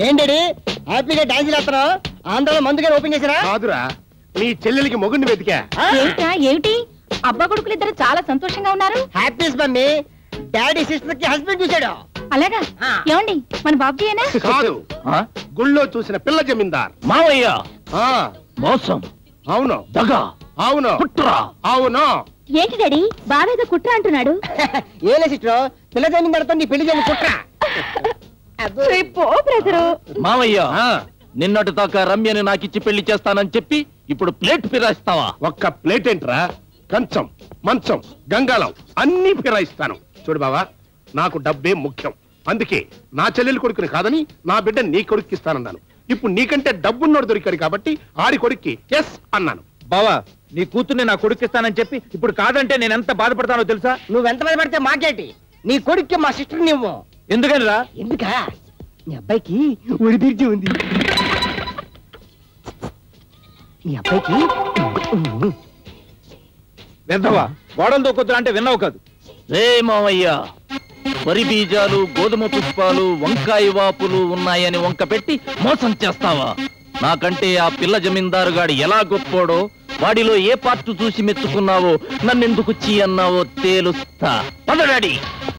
ఏంటి హ్యాపీగా డాన్స్ చేస్తున్నావు? ఆంధ్రలో మందుగా ఓపెన్ చేసిరా? కాదురా, నీ చెల్లెలికి మొగుడిని వెతికా. ఏమిటి అబ్బా కొడుకులు ఇద్దరు చాలా సంతోషంగా ఉన్నారు. హ్యాపీస్ మమ్మీ, డాడీ సిస్టర్ కి హస్బెండ్ చూశాడు. అలాగా? ఏమండి మన బాబుజీయేనా? కాదు, గుళ్ళో చూసిన పిల్ల జమీందార్. మావయ్య మోసం, అవును. దగా, అవును. కుట్ర, అవును. ఏంటి డాడీ బావేదో కుట్ర అంటున్నాడు? ఏలే సిస్టర్, పిల్ల జమీందార్తో నీ పెళ్లి చేయని కుట్ర. మావయ్య నిన్నటి దాకా రమ్యని నాకిచ్చి పెళ్లి చేస్తానని చెప్పి ఇప్పుడు ప్లేట్ ఫిరాయిస్తావా? ఒక్క ప్లేట్ ఏంట్రా, కంచం, మంచం, గంగాళం అన్ని ఫిరాయిస్తాను. చూడు బావా, నాకు డబ్బే ముఖ్యం. అందుకే నా చెల్లెలి కొడుకుని కాదని నా బిడ్డ నీ కొడుక్కి ఇస్తానన్నాను. ఇప్పుడు నీకంటే డబ్బున్నోడు దొరికాడు కాబట్టి ఆడి కొడుక్కి ఎస్ అన్నాను. బావా, నీ కూతుర్ని నా కొడుకిస్తానని చెప్పి ఇప్పుడు కాదంటే నేను ఎంత బాధపడతానో తెలుసా? నువ్వెంత మంది పడితే మాకేటి, నీ కొడుక్కి మా సిస్టర్ నువ్వు. ఎందుకని రా? ఎందుకా? నీ అబ్బాయికి ఉరి తీర్చి ఉంది. నీ అబ్బాయికి వెళ్తావా? గోడలతో కొద్దురా అంటే విన్నావు కాదు. రే మావయ్య, వరి బీజాలు, గోధుమ పుష్పాలు, వంకాయ వాపులు ఉన్నాయని వంక పెట్టి మోసం చేస్తావా? నాకంటే ఆ పిల్ల జమీందారుగాడు ఎలా గొప్పోడో, వాడిలో ఏ పార్ట్ చూసి మెచ్చుకున్నావో, నన్నెందుకు చీ అన్నావో తేలుస్తా. పద డాడీ.